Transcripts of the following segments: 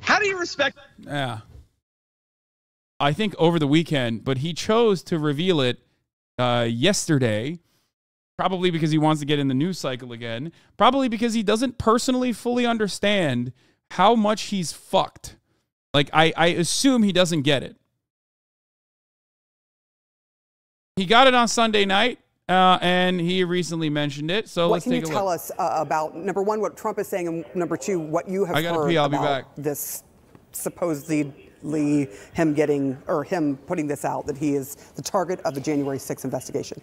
How do you respect? Yeah. I think over the weekend, but he chose to reveal it yesterday, probably because he wants to get in the news cycle again, probably because he doesn't personally fully understand how much he's fucked. Like, I assume he doesn't get it. He got it on Sunday night, and he recently mentioned it. So let's take a look. What can you tell us about, number one, what Trump is saying, and number two, what you have heard pee, I'll be about back. This supposedly him putting this out, that he is the target of the January 6th investigation?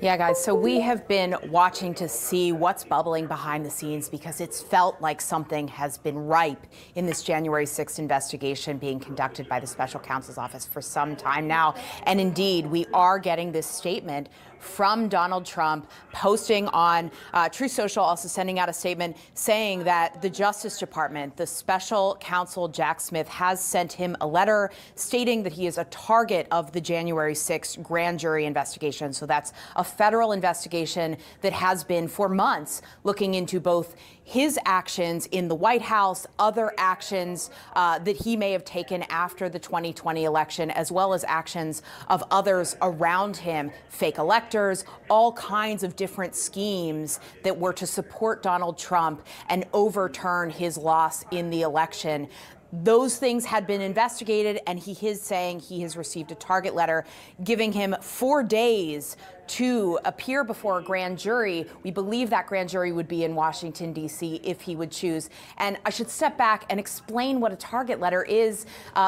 Yeah, guys, so we have been watching to see what's bubbling behind the scenes because it's felt like something has been ripe in this January 6th investigation being conducted by the special counsel's office for some time now. And indeed, we are getting this statement from Donald Trump posting on Truth Social, also sending out a statement saying that the Justice Department, the special counsel Jack Smith, has sent him a letter stating that he is a target of the January 6th grand jury investigation. So that's a federal investigation that has been for months looking into both his actions in the White House, other actions that he may have taken after the 2020 election, as well as actions of others around him, fake electors, all kinds of different schemes that were to support Donald Trump and overturn his loss in the election. Those things had been investigated, and he is saying he has received a target letter giving him 4 days to appear before a grand jury. We believe that grand jury would be in Washington, D.C., if he would choose. And I should step back and explain what a target letter is,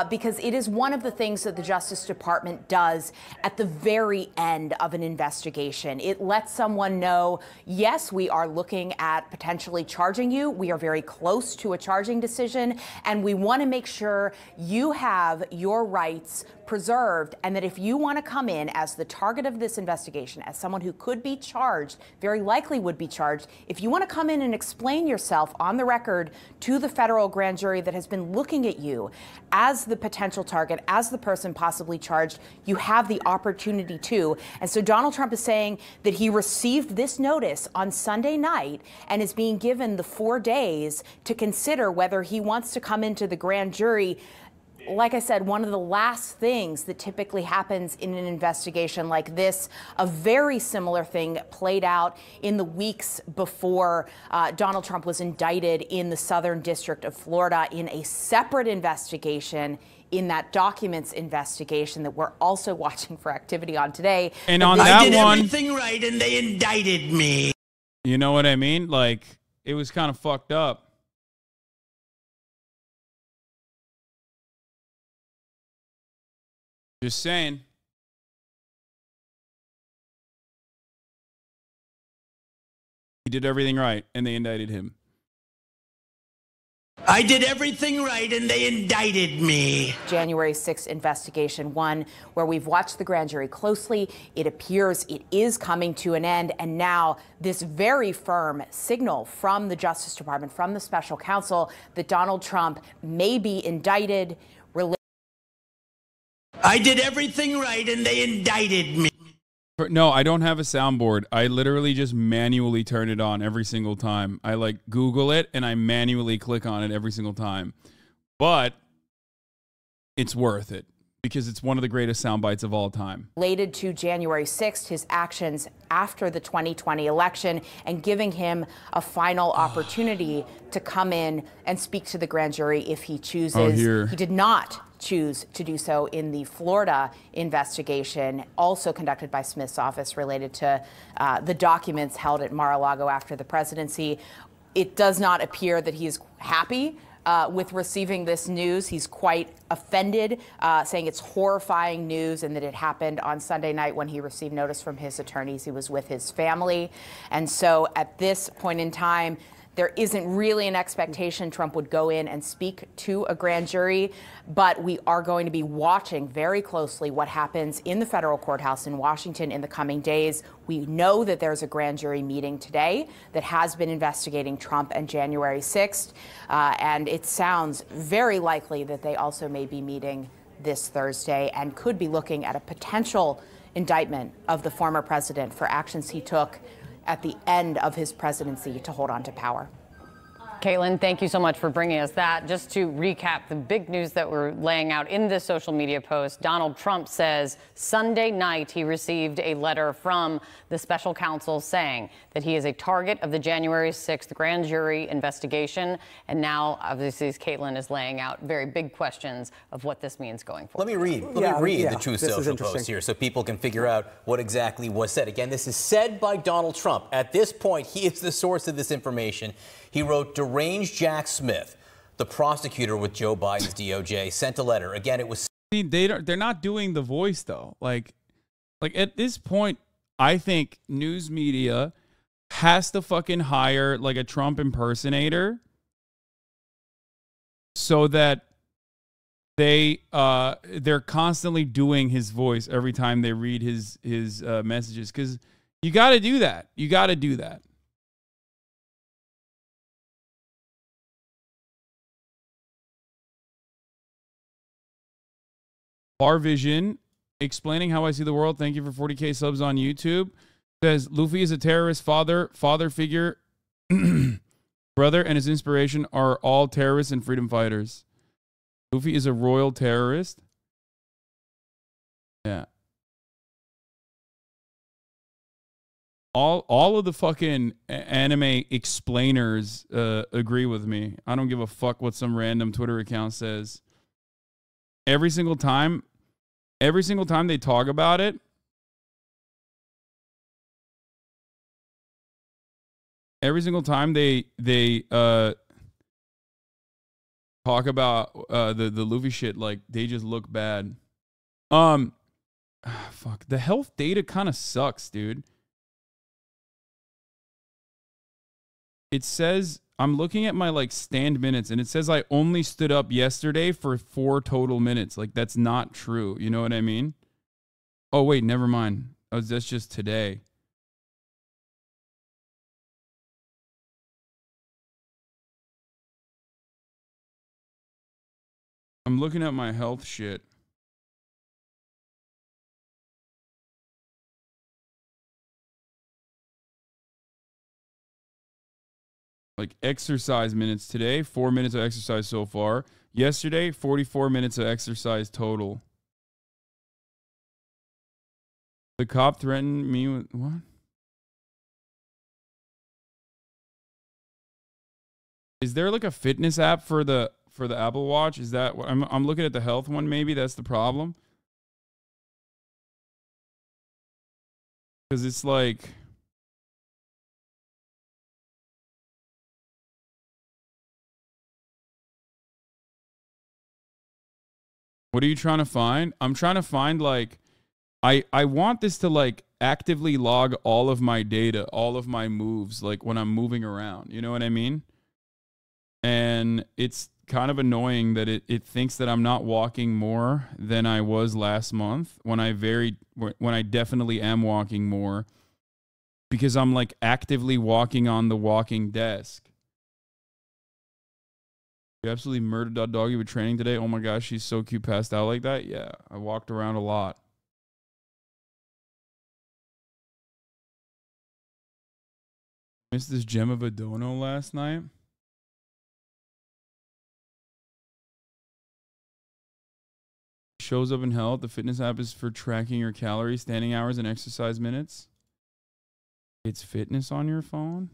because it is one of the things that the Justice Department does at the very end of an investigation. It lets someone know, yes, we are looking at potentially charging you. We are very close to a charging decision, and we want to make sure you have your rights preserved, and that if you want to come in as the target of this investigation, as someone who could be charged, very likely would be charged, if you want to come in and explain yourself on the record to the federal grand jury that has been looking at you as the potential target, as the person possibly charged, you have the opportunity to. And so Donald Trump is saying that he received this notice on Sunday night and is being given the 4 days to consider whether he wants to come into the grand jury. Like I said, one of the last things that typically happens in an investigation like this, a very similar thing played out in the weeks before Donald Trump was indicted in the Southern District of Florida in a separate investigation, in that documents investigation that we're also watching for activity on today. And on that one, I did everything right and they indicted me. You know what I mean? Like, it was kind of fucked up. Just saying. He did everything right, and they indicted him. I did everything right, and they indicted me. January 6th investigation, one where we've watched the grand jury closely. It appears it is coming to an end, and now this very firm signal from the Justice Department, from the special counsel, that Donald Trump may be indicted. I did everything right, and they indicted me. No, I don't have a soundboard. I literally just manually turn it on every single time. I like Google it, and I manually click on it every single time. But it's worth it because it's one of the greatest sound bites of all time. Related to January 6th, his actions after the 2020 election, and giving him a final opportunity to come in and speak to the grand jury if he chooses. Oh, here. He did not choose to do so in the Florida investigation, also conducted by Smith's office, related to the documents held at Mar-a-Lago after the presidency. It does not appear that he's happy with receiving this news. He's quite offended, saying it's horrifying news, and that it happened on Sunday night when he received notice from his attorneys. He was with his family. And so at this point in time, there isn't really an expectation Trump would go in and speak to a grand jury, but we are going to be watching very closely what happens in the federal courthouse in Washington in the coming days. We know that there's a grand jury meeting today that has been investigating Trump and January 6th, and it sounds very likely that they also may be meeting this Thursday and could be looking at a potential indictment of the former president for actions he took at the end of his presidency to hold on to power. Caitlin, thank you so much for bringing us that. Just to recap the big news that we're laying out in this social media post, Donald Trump says Sunday night he received a letter from the special counsel saying that he is a target of the January 6th grand jury investigation. And now, obviously, as Caitlin is laying out, very big questions of what this means going forward. Let me read the Truth Social post here so people can figure out what exactly was said. Again, this is said by Donald Trump. At this point, he is the source of this information. He wrote, deranged Jack Smith, the prosecutor with Joe Biden's DOJ, sent a letter. Again, it was... They're not doing the voice, though. Like at this point, I think news media has to fucking hire like a Trump impersonator so that they're constantly doing his voice every time they read his messages, because you got to do that. You got to do that. Bar Vision, explaining how I see the world. Thank you for 40K subs on YouTube. Says Luffy is a terrorist father figure, brother, and his inspiration are all terrorists and freedom fighters. Luffy is a royal terrorist. Yeah. All of the fucking anime explainers agree with me. I don't give a fuck what some random Twitter account says. Every single time they talk about it, every single time they talk about the Luffy shit, like they just look bad. Fuck. The health data kind of sucks, dude. It says, I'm looking at my like stand minutes, and it says I only stood up yesterday for 4 total minutes. Like, that's not true. You know what I mean? Oh, wait, never mind. Oh, that's just today. I'm looking at my health shit. Like exercise minutes today, 4 minutes of exercise so far. Yesterday, 44 minutes of exercise total. The cop threatened me with what? Is there like a fitness app for the Apple Watch? Is that what I'm looking at the health one? Maybe that's the problem. Because it's like, what are you trying to find? I'm trying to find like, I want this to like actively log all of my data, all of my moves, like when I'm moving around. You know what I mean? And it's kind of annoying that it thinks that I'm not walking more than I was last month when I definitely am walking more, because I'm like actively walking on the walking desk. You absolutely murdered that doggy with training today. Oh my gosh, she's so cute, passed out like that. Yeah, I walked around a lot. Missed this gem of a dono last night. Shows up in health. The fitness app is for tracking your calories, standing hours, and exercise minutes. It's fitness on your phone.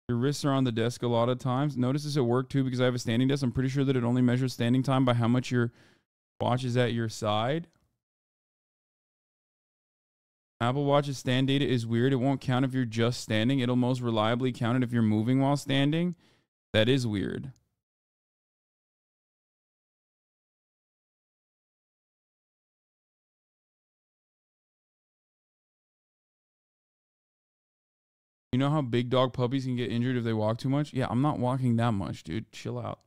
Your wrists are on the desk a lot of times. Notice this at work too, because I have a standing desk. I'm pretty sure that it only measures standing time by how much your watch is at your side. Apple Watch's stand data is weird. It won't count if you're just standing. It'll most reliably count it if you're moving while standing. That is weird. You know how big dog puppies can get injured if they walk too much? Yeah, I'm not walking that much, dude. Chill out.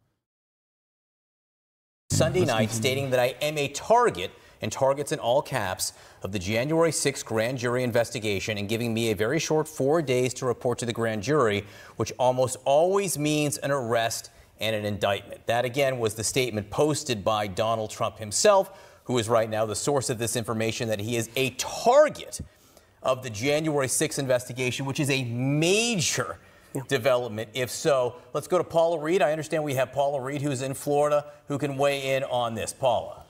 Sunday night, stating that I am a target, and targets in all caps, of the January 6th grand jury investigation, and giving me a very short 4 days to report to the grand jury, which almost always means an arrest and an indictment. That, again, was the statement posted by Donald Trump himself, who is right now the source of this information, that he is a target of the January 6th investigation, which is a major development? If so, let's go to Paula Reed. I understand we have Paula Reed, who's in Florida, who can weigh in on this. Paula.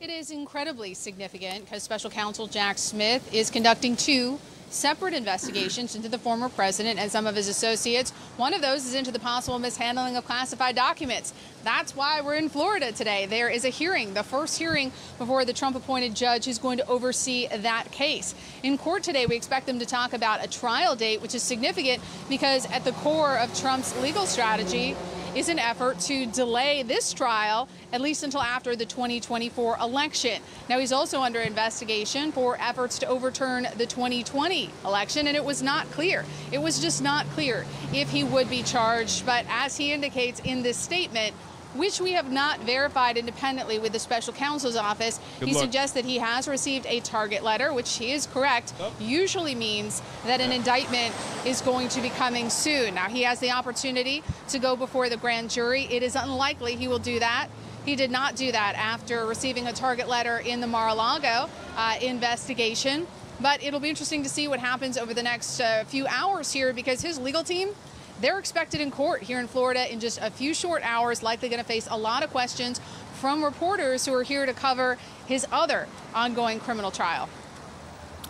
It is incredibly significant because Special Counsel Jack Smith is conducting 2 separate investigations into the former president and some of his associates. One of those is into the possible mishandling of classified documents. That's why we're in Florida today. There is a hearing, the first hearing before the Trump-appointed judge who's going to oversee that case. In court today, we expect them to talk about a trial date, which is significant because at the core of Trump's legal strategy is an effort to delay this trial at least until after the 2024 election. Now, he's also under investigation for efforts to overturn the 2020 election, and it was not clear. It was just not clear if he would be charged. But as he indicates in this statement, which we have not verified independently with the special counsel's office, he suggests that he has received a target letter, which he is correct, usually means that an indictment is going to be coming soon. Now, he has the opportunity to go before the grand jury. It is unlikely he will do that. He did not do that after receiving a target letter in the Mar-a-Lago investigation. But it'll be interesting to see what happens over the next few hours here, because his legal team, they're expected in court here in Florida in just a few short hours, likely going to face a lot of questions from reporters who are here to cover his other ongoing criminal trial.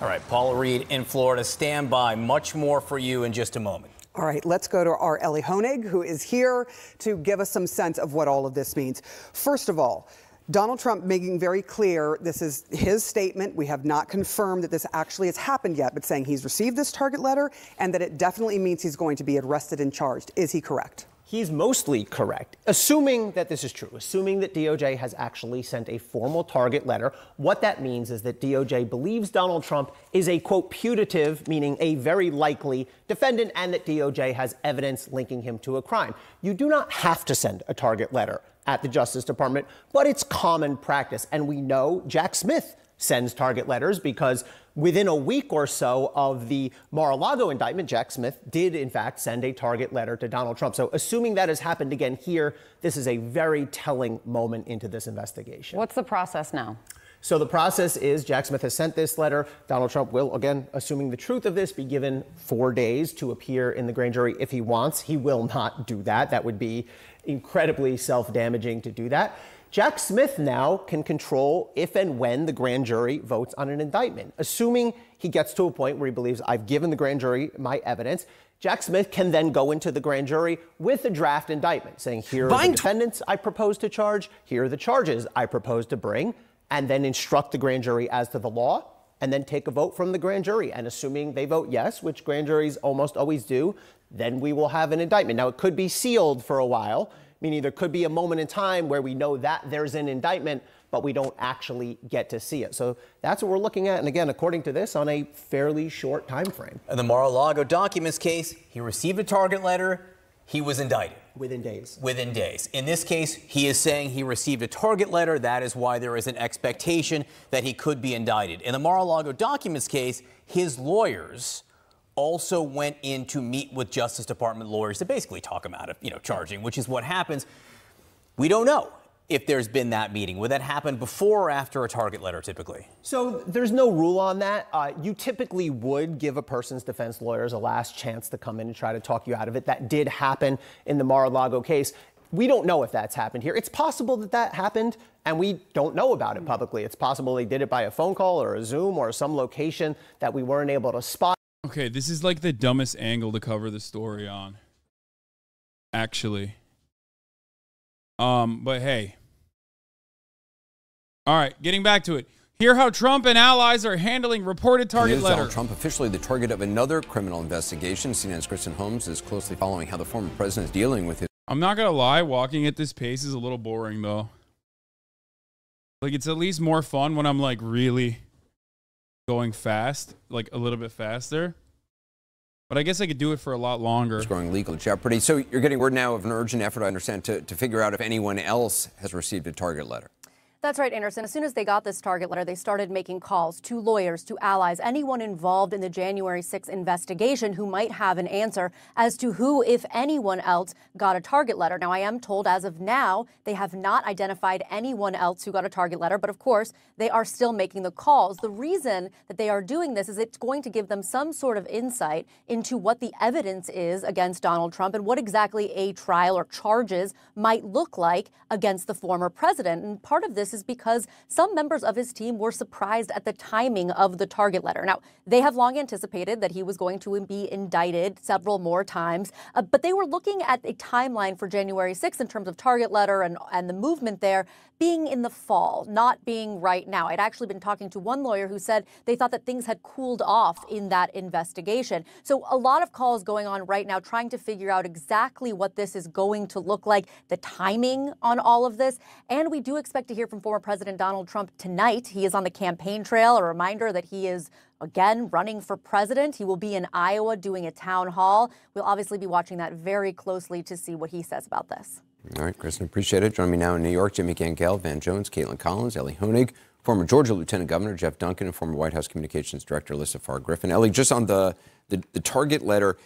All right, Paula Reed in Florida. Stand by. Much more for you in just a moment. All right, let's go to our Ellie Honig, who is here to give us some sense of what all of this means. First of all, Donald Trump making very clear this is his statement. We have not confirmed that this actually has happened yet, but saying he's received this target letter and that it definitely means he's going to be arrested and charged. Is he correct? He's mostly correct, assuming that this is true, assuming that DOJ has actually sent a formal target letter. What that means is that DOJ believes Donald Trump is a, quote, putative, meaning a very likely defendant, and that DOJ has evidence linking him to a crime. You do not have to send a target letter at the Justice Department, but it's common practice. And we know Jack Smith sends target letters because within a week or so of the Mar-a-Lago indictment, Jack Smith did, in fact, send a target letter to Donald Trump. So assuming that has happened again here, this is a very telling moment into this investigation. What's the process now? So the process is Jack Smith has sent this letter. Donald Trump will, again, assuming the truth of this, be given 4 days to appear in the grand jury if he wants. He will not do that. That would be incredibly self-damaging to do that. Jack Smith now can control if and when the grand jury votes on an indictment. Assuming he gets to a point where he believes I've given the grand jury my evidence, Jack Smith can then go into the grand jury with a draft indictment saying, here are the defendants I propose to charge, here are the charges I propose to bring, and then instruct the grand jury as to the law, and then take a vote from the grand jury. And assuming they vote yes, which grand juries almost always do, then we will have an indictment. Now, it could be sealed for a while, meaning there could be a moment in time where we know that there's an indictment, but we don't actually get to see it. So that's what we're looking at. And again, according to this, on a fairly short time frame. In the Mar-a-Lago documents case, he received a target letter. He was indicted. Within days. Within days. In this case, he is saying he received a target letter. That is why there is an expectation that he could be indicted. In the Mar-a-Lago documents case, his lawyers also went in to meet with Justice Department lawyers to basically talk him out of, charging, which is what happens. We don't know if there's been that meeting. Would that happen before or after a target letter typically? So there's no rule on that. You typically would give a person's defense lawyers a last chance to come in and try to talk you out of it. That did happen in the Mar-a-Lago case. We don't know if that's happened here. It's possible that that happened, and we don't know about it publicly. It's possible they did it by a phone call or a Zoom or some location that we weren't able to spot. Okay, this is like the dumbest angle to cover the story on, actually. But hey. All right, getting back to it. Hear how Trump and allies are handling reported target letter. Donald Trump officially the target of another criminal investigation. CNN's Kristen Holmes is closely following how the former president is dealing with it. I'm not going to lie, walking at this pace is a little boring, though. Like, it's at least more fun when I'm, like, really going fast, like a little bit faster. But I guess I could do it for a lot longer. It's growing legal jeopardy. So you're getting word now of an urgent effort, I understand, to figure out if anyone else has received a target letter. That's right, Anderson. As soon as they got this target letter, they started making calls to lawyers, to allies, anyone involved in the January 6th investigation who might have an answer as to who, if anyone else, got a target letter. Now, I am told as of now, they have not identified anyone else who got a target letter, but of course, they are still making the calls. The reason that they are doing this is it's going to give them some sort of insight into what the evidence is against Donald Trump and what exactly a trial or charges might look like against the former president. And part of this is because some members of his team were surprised at the timing of the target letter. Now, they have long anticipated that he was going to be indicted several more times, but they were looking at a timeline for January 6th in terms of target letter and the movement there being in the fall, not being right now. I'd actually been talking to one lawyer who said they thought that things had cooled off in that investigation. So a lot of calls going on right now trying to figure out exactly what this is going to look like, the timing on all of this. And we do expect to hear from former President Donald Trump tonight. He is on the campaign trail, a reminder that he is again running for president. He will be in Iowa doing a town hall. We'll obviously be watching that very closely to see what he says about this. All right, Kristen, appreciate it. Joining me now in New York, Jimmy Gangel, Van Jones, Caitlin Collins, Ellie Honig, former Georgia Lieutenant Governor Jeff Duncan, and former White House Communications Director Alyssa Farr Griffin. Ellie, just on the target letter,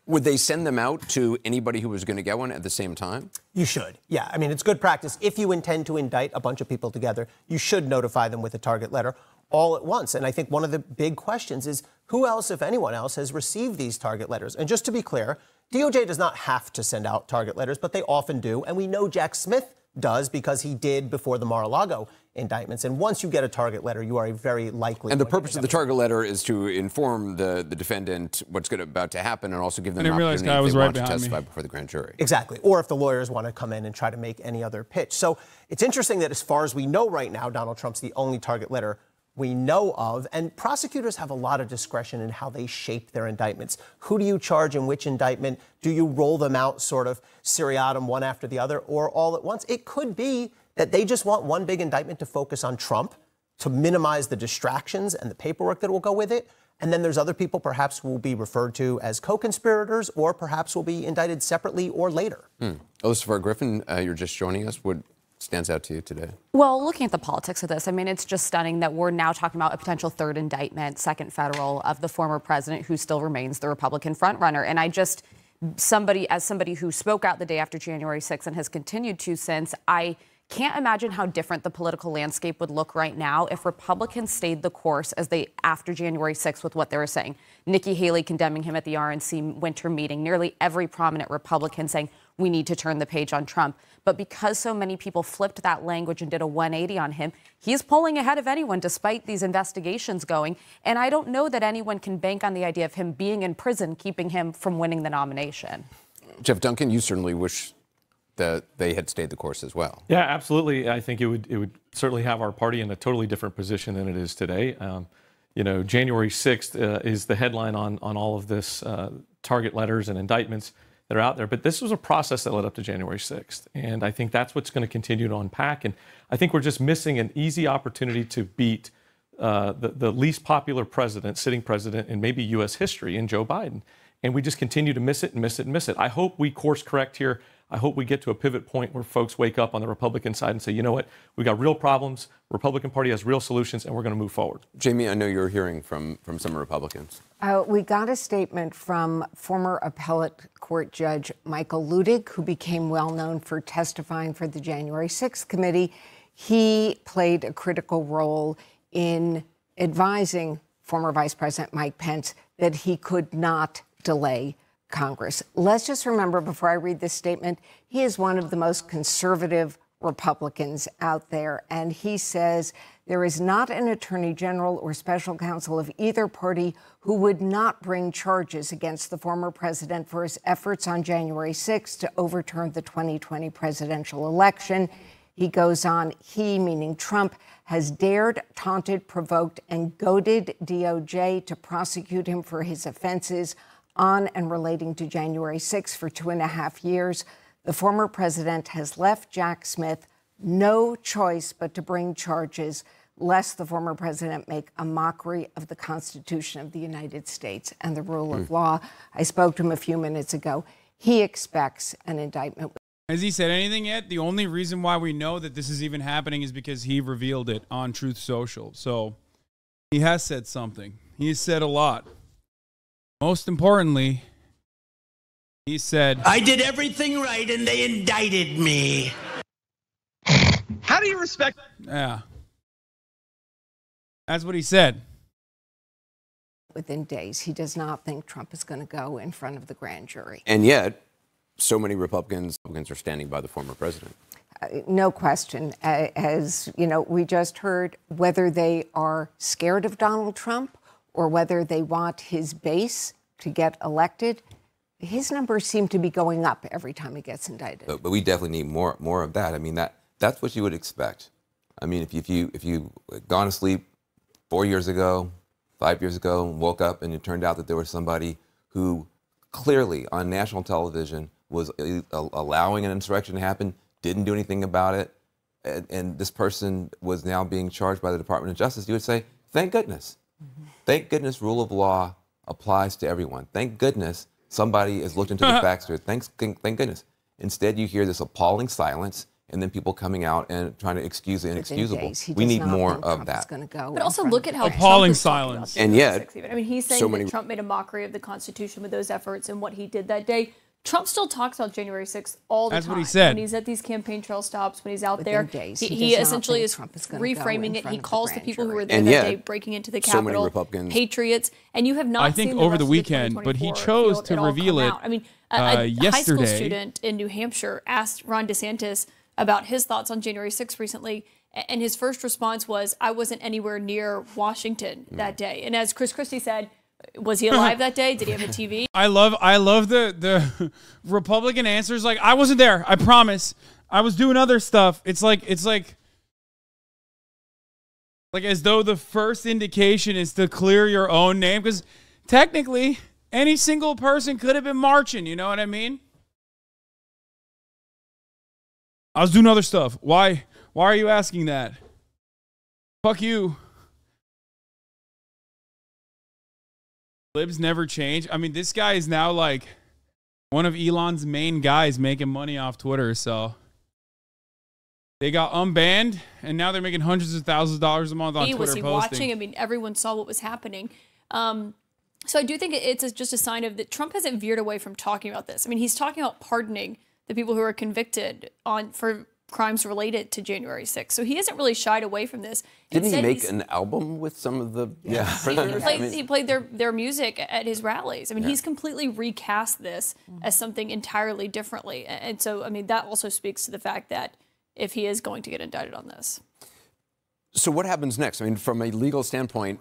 would they send them out to anybody who was going to get one at the same time? You should. Yeah. I mean, it's good practice. If you intend to indict a bunch of people together, you should notify them with a target letter all at once. And I think one of the big questions is who else, if anyone else, has received these target letters? And just to be clear, DOJ does not have to send out target letters, but they often do. And we know Jack Smith does because he did before the Mar-a-Lago indictments. And once you get a target letter, you are a very likely. And the purpose of the target letter is to inform the defendant what's about to happen and also give them an opportunity if they want to testify before the grand jury. Exactly. Or if the lawyers want to come in and try to make any other pitch. So it's interesting that as far as we know right now, Donald Trump's the only target letter we know of, and prosecutors have a lot of discretion in how they shape their indictments. Who do you charge in which indictment? Do you roll them out sort of seriatim, one after the other, or all at once? It could be that they just want one big indictment to focus on Trump, to minimize the distractions and the paperwork that will go with it. And then there's other people perhaps who will be referred to as co-conspirators or perhaps will be indicted separately or later. Alyssa Farr Griffin, you're just joining us. What stands out to you today? Well, looking at the politics of this, I mean, it's just stunning that we're now talking about a potential third indictment, second federal, of the former president who still remains the Republican frontrunner. And I just, as somebody who spoke out the day after January 6th and has continued to since, I can't imagine how different the political landscape would look right now if Republicans stayed the course as they after January 6th with what they were saying. Nikki Haley condemning him at the RNC winter meeting, nearly every prominent Republican saying we need to turn the page on Trump. But because so many people flipped that language and did a 180 on him, he's pulling ahead of anyone despite these investigations going. And I don't know that anyone can bank on the idea of him being in prison, keeping him from winning the nomination. Jeff Duncan, you certainly wish that they had stayed the course as well. Yeah, absolutely. I think it would certainly have our party in a totally different position than it is today. You know, January 6th is the headline on all of this target letters and indictments that are out there. But this was a process that led up to January 6th. And I think that's what's going to continue to unpack. And I think we're just missing an easy opportunity to beat the least popular president, sitting president in maybe U.S. history, in Joe Biden. And we just continue to miss it and miss it and miss it. I hope we course correct here. I hope we get to a pivot point where folks wake up on the Republican side and say, you know what, we got real problems, Republican Party has real solutions, and we're going to move forward. Jamie, I know you're hearing from some Republicans. We got a statement from former appellate court judge Michael Ludig, who became well known for testifying for the January 6th committee. He played a critical role in advising former Vice President Mike Pence that he could not delay Congress. Let's just remember before I read this statement, he is one of the most conservative Republicans out there. And he says there is not an attorney general or special counsel of either party who would not bring charges against the former president for his efforts on January 6th to overturn the 2020 presidential election. He goes on, he, meaning Trump, has dared, taunted, provoked, and goaded DOJ to prosecute him for his offenses on and relating to January 6 for 2.5 years. The former president has left Jack Smith no choice but to bring charges, lest the former president make a mockery of the Constitution of the United States and the rule of law. I spoke to him a few minutes ago. He expects an indictment. Has he said anything yet? The only reason why we know that this is even happening is because he revealed it on Truth Social. So he has said something. He's said a lot. Most importantly, he said, I did everything right and they indicted me. How do you respect? Yeah. That's what he said. Within days, he does not think Trump is going to go in front of the grand jury. And yet, so many Republicans are standing by the former president. No question. As you know, we just heard whether they are scared of Donald Trump or whether they want his base to get elected. His numbers seem to be going up every time he gets indicted. But we definitely need more of that. I mean, that's what you would expect. I mean, if you gone to sleep 4 years ago, 5 years ago, and woke up and it turned out that there was somebody who clearly on national television was allowing an insurrection to happen, didn't do anything about it, and this person was now being charged by the Department of Justice, you would say, thank goodness. Mm-hmm. Thank goodness rule of law applies to everyone. Thank goodness somebody has looked into the facts here. Thank goodness. Instead, you hear this appalling silence and then people coming out and trying to excuse the inexcusable. We need more of that. But also look at how appalling silence. And yet, I mean, he's saying that Trump made a mockery of the Constitution with those efforts and what he did that day. Trump still talks about January 6th all the time. That's what he said. When he's at these campaign trail stops, when he's out there, he essentially is reframing it. He calls the people who were there that day breaking into the Capitol patriots. And you have not seen the over the weekend, but he chose to reveal it. I mean, a yesterday. high school student in New Hampshire asked Ron DeSantis about his thoughts on January 6th recently. And his first response was, I wasn't anywhere near Washington that day. And as Chris Christie said, was he alive that day? Did he have a TV? I love the Republican answers. Like, I wasn't there. I promise. I was doing other stuff. It's like as though the first indication is to clear your own name, because technically any single person could have been marching. You know what I mean? I was doing other stuff. Why are you asking that? Fuck you. Libs never change. I mean, this guy is now like one of Elon's main guys making money off Twitter. So they got unbanned, and now they're making hundreds of thousands of dollars a month on Twitter posting. Was he watching? I mean, everyone saw what was happening. So I do think it's just a sign of that Trump hasn't veered away from talking about this. I mean, he's talking about pardoning the people who are convicted for crimes related to January 6th. So he hasn't really shied away from this. Didn't he make an album with some of the prisoners? He played their music at his rallies. I mean, he's completely recast this as something entirely differently. And so, I mean, that also speaks to the fact that if he is going to get indicted on this. So what happens next? I mean, from a legal standpoint,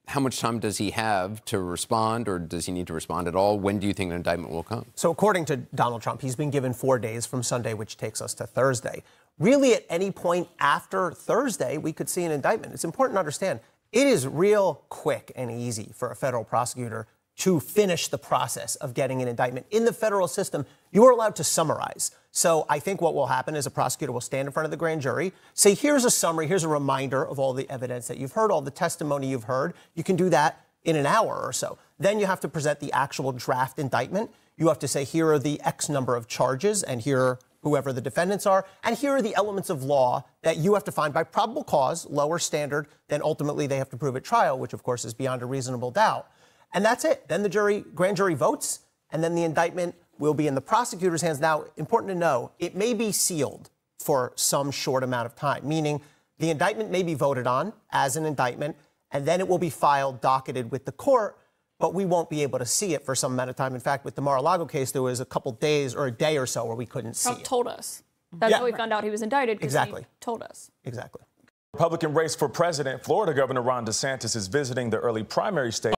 how much time does he have to respond, or does he need to respond at all? When do you think an indictment will come? So according to Donald Trump, he's been given 4 days from Sunday, which takes us to Thursday. Really, at any point after Thursday, we could see an indictment. It's important to understand, it is real quick and easy for a federal prosecutor to finish the process of getting an indictment. In the federal system, you are allowed to summarize. So I think what will happen is a prosecutor will stand in front of the grand jury, say, here's a summary, here's a reminder of all the evidence that you've heard, all the testimony you've heard. You can do that in an hour or so. Then you have to present the actual draft indictment. You have to say, here are the X number of charges, and here are whoever the defendants are, and here are the elements of law that you have to find by probable cause, lower standard, than ultimately they have to prove at trial, which of course is beyond a reasonable doubt. And that's it. Then the grand jury votes, and then the indictment will be in the prosecutor's hands. Now, important to know, it may be sealed for some short amount of time, meaning the indictment may be voted on as an indictment, and then it will be filed, docketed with the court, but we won't be able to see it for some amount of time. In fact, with the Mar-a-Lago case, there was a couple days or a day or so where we couldn't see it. Trump told us. That's how we found out he was indicted, because he told us. Exactly. Republican race for president, Florida Governor Ron DeSantis is visiting the early primary state.